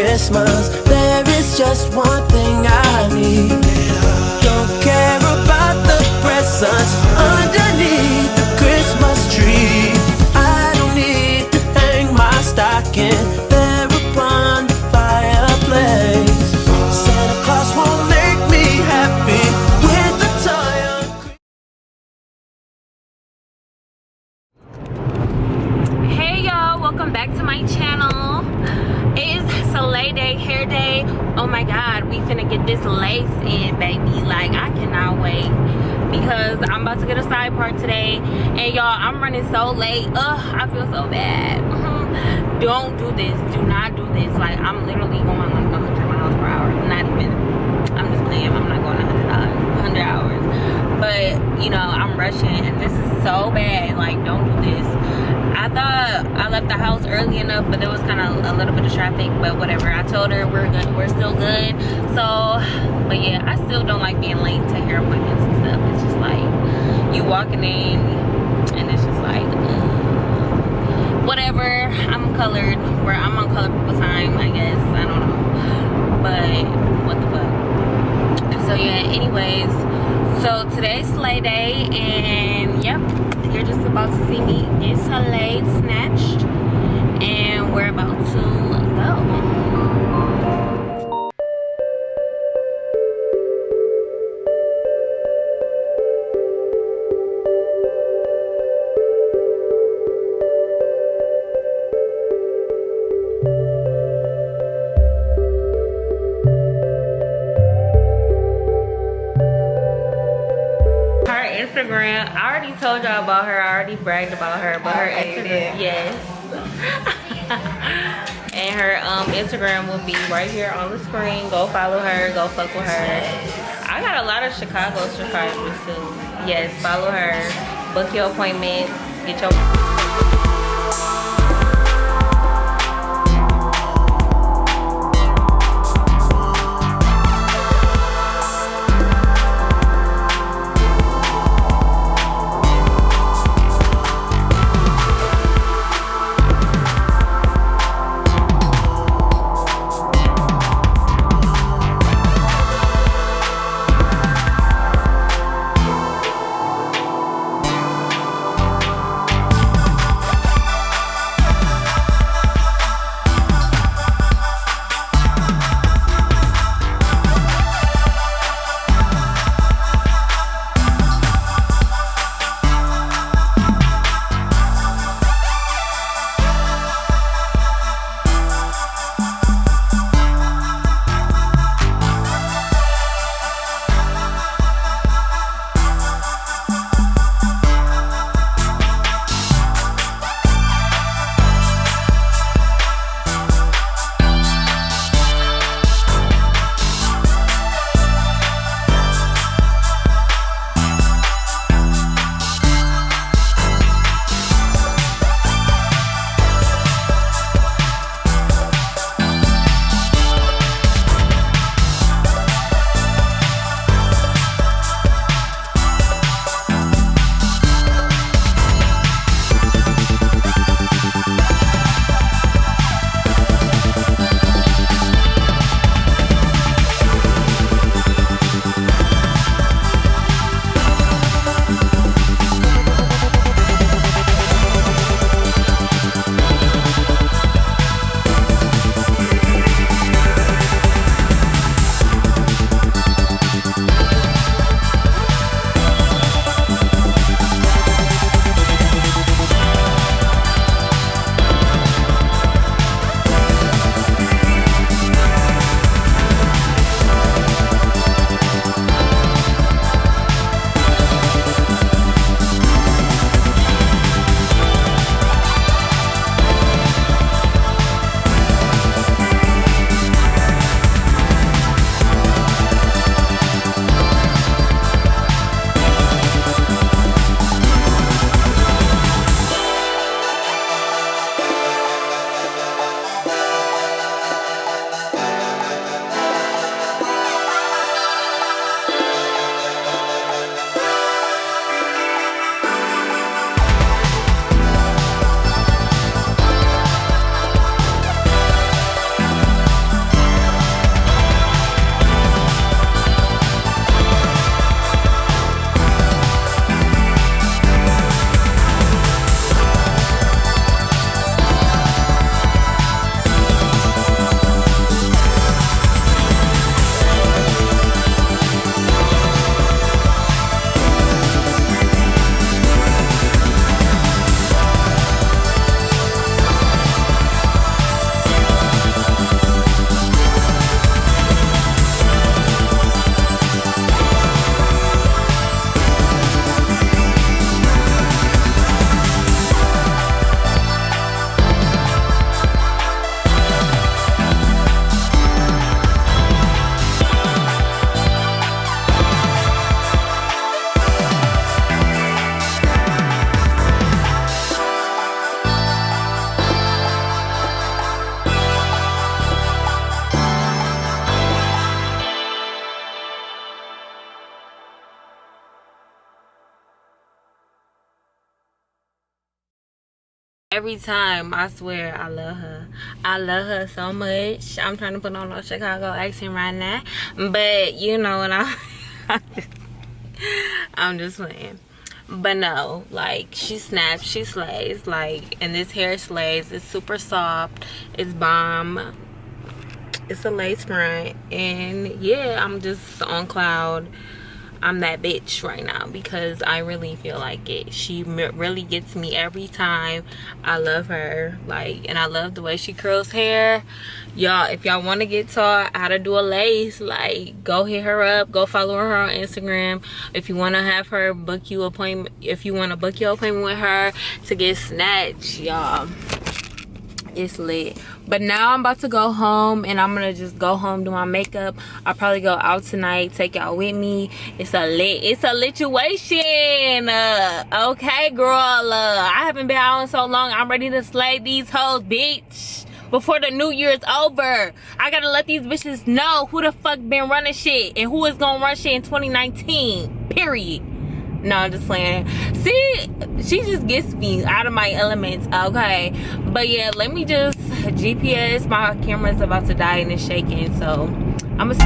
Christmas. There is just one thing I need. Don't care about the presents underneath the Christmas tree. I don't need to hang my stocking there upon the fireplace. Santa Claus won't make me happy with a toy on Christmas. Hey y'all, welcome back to my channel. It is Soleil Day, hair day. Oh my god, we finna get this lace in, baby. Like, I cannot wait because I'm about to get a side part today. And y'all, I'm running so late. Ugh, I feel so bad. Don't do this. Do not do this. Like, I'm literally going like 100 miles per hour. Not even. I'm just playing. I'm not going 100 hours. But, you know, I'm rushing and this is so bad. Like, don't do this. I thought I left the house early enough, but there was kind of a little bit of traffic, but whatever. I told her we're good, we're still good. So, but yeah, I still don't like being late to hair appointments and stuff. It's just like you walking in and it's just like whatever. I'm colored, where I'm on colored people time, I guess. I don't know, but what the fuck. So yeah, anyways, so today's sleigh day, and yep, you're just about to see me get Soleil snatched, and we're about to go. Instagram, I already told y'all about her. I already bragged about her, but her Instagram, yes. And her Instagram will be right here on the screen. Go follow her. Go fuck with her. I got a lot of Chicago subscribers too. Yes, follow her. Book your appointments. Get your. Every time, I swear, I love her. I love her so much. I'm trying to put on a Chicago accent right now. But, you know, and I'm just playing. But no, like, she snaps, she slays. Like, and this hair slays. It's super soft. It's bomb. It's a lace front. And, yeah, I'm just on cloud. I'm that bitch right now because I really feel like it. She really gets me every time. I love her, like, and I love the way she curls hair. Y'all, if y'all want to get taught how to do a lace, like, go hit her up, go follow her on Instagram. If you want to have her book you appointment, if you want to book your appointment with her to get snatched, y'all, it's lit. But now I'm about to go home, and I'm gonna just go home, do my makeup. I'll probably go out tonight, take y'all with me. It's a lituation. Okay, girl, I haven't been out in so long. I'm ready to slay these hoes, bitch, before the new year is over. I gotta let these bitches know who the fuck been running shit and who is gonna run shit in 2019, period. No, I'm just playing. See, she just gets me out of my elements, okay? But yeah, let me just GPS. My camera's about to die and it's shaking, so I'm gonna